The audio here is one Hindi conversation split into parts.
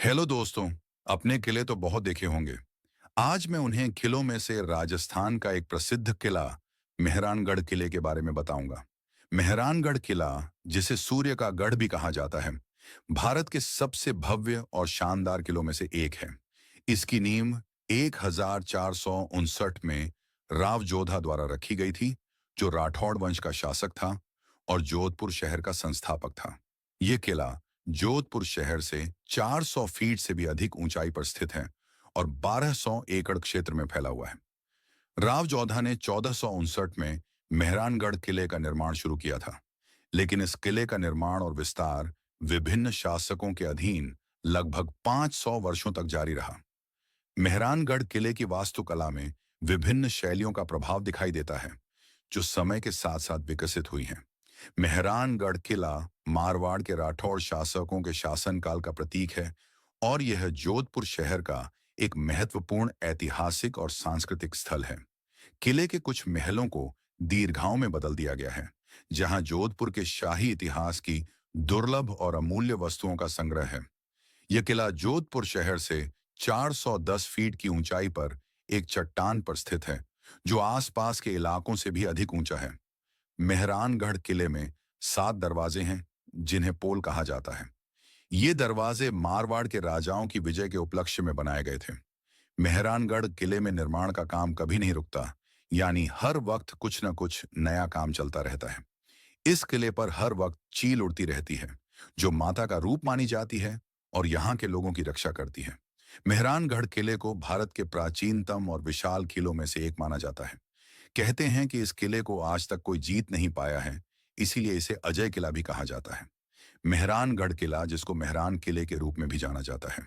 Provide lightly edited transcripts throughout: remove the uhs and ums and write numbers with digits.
हेलो दोस्तों। अपने किले तो बहुत देखे होंगे। आज मैं उन्हें किलों में से राजस्थान का एक प्रसिद्ध किला मेहरानगढ़ किले के बारे में बताऊंगा। मेहरानगढ़ किला, जिसे सूर्य का गढ़ भी कहा जाता है, भारत के सबसे भव्य और शानदार किलों में से एक है। इसकी नींव 1459 में राव जोधा द्वारा रखी गई थी, जो राठौड़ वंश का शासक था और जोधपुर शहर का संस्थापक था। यह किला जोधपुर शहर से 400 फीट से भी अधिक ऊंचाई पर स्थित है और 1200 एकड़ क्षेत्र में फैला हुआ है। राव जोधा ने 1459 में मेहरानगढ़ किले का निर्माण शुरू किया था, लेकिन इस किले का निर्माण और विस्तार विभिन्न शासकों के अधीन लगभग 500 वर्षों तक जारी रहा। मेहरानगढ़ किले की वास्तुकला में विभिन्न शैलियों का प्रभाव दिखाई देता है, जो समय के साथ साथ विकसित हुई हैं। मेहरानगढ़ किला मारवाड़ के राठौड़ शासकों के शासनकाल का प्रतीक है और यह जोधपुर शहर का एक महत्वपूर्ण ऐतिहासिक और सांस्कृतिक स्थल है। किले के कुछ महलों को दीर्घाओं में बदल दिया गया है, जहां जोधपुर के शाही इतिहास की दुर्लभ और अमूल्य वस्तुओं का संग्रह है। यह किला जोधपुर शहर से 410 फीट की ऊंचाई पर एक चट्टान पर स्थित है, जो आसपास के इलाकों से भी अधिक ऊंचा है। मेहरानगढ़ किले में 7 दरवाजे हैं, जिन्हें पोल कहा जाता है। ये दरवाजे मारवाड़ के राजाओं की विजय के उपलक्ष्य में बनाए गए थे। मेहरानगढ़ किले में निर्माण का काम कभी नहीं रुकता, यानी हर वक्त कुछ न कुछ नया काम चलता रहता है। इस किले पर हर वक्त चील उड़ती रहती है, जो माता का रूप मानी जाती है और यहाँ के लोगों की रक्षा करती है। मेहरानगढ़ किले को भारत के प्राचीनतम और विशाल किलों में से एक माना जाता है। कहते हैं कि इस किले को आज तक कोई जीत नहीं पाया है, इसीलिए इसे अजय किला भी कहा जाता है। मेहरानगढ़ किला, जिसको मेहरान किले के रूप में भी जाना जाता है,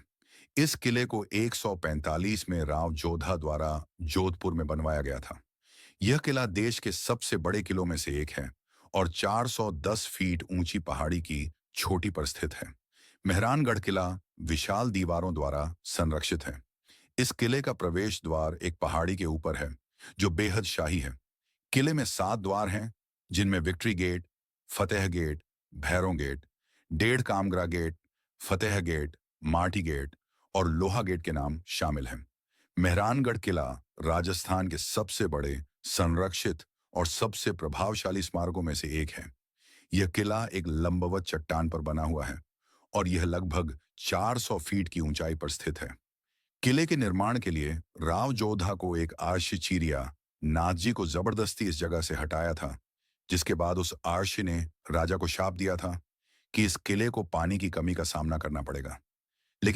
इस किले को 145 में राव जोधा द्वारा जोधपुर में बनवाया गया था। यह किला देश के सबसे बड़े किलों में से एक है और 410 फीट ऊंची पहाड़ी की छोटी पर स्थित है। मेहरानगढ़ किला विशाल दीवारों द्वारा संरक्षित है। इस किले का प्रवेश द्वार एक पहाड़ी के ऊपर है, जो बेहद शाही है। किले में 7 द्वार हैं, जिनमें विक्ट्री गेट, फतेह गेट, भैरों गेट, डेढ़ कामगरा गेट, फतेह गेट, माटी गेट और लोहा गेट के नाम शामिल हैं। मेहरानगढ़ किला राजस्थान के सबसे बड़े, संरक्षित और सबसे प्रभावशाली स्मारकों में से एक है। यह किला एक लंबवत चट्टान पर बना हुआ है और यह लगभग 400 फीट की ऊंचाई पर स्थित है। किले के निर्माण के लिए राव जोधा को एक आर्षचीरिया नाथ जी को जबरदस्ती इस जगह से हटाया था, जिसके बाद उस आर्षि ने राजा को शाप दिया था कि इस किले को पानी की कमी का सामना करना पड़ेगा।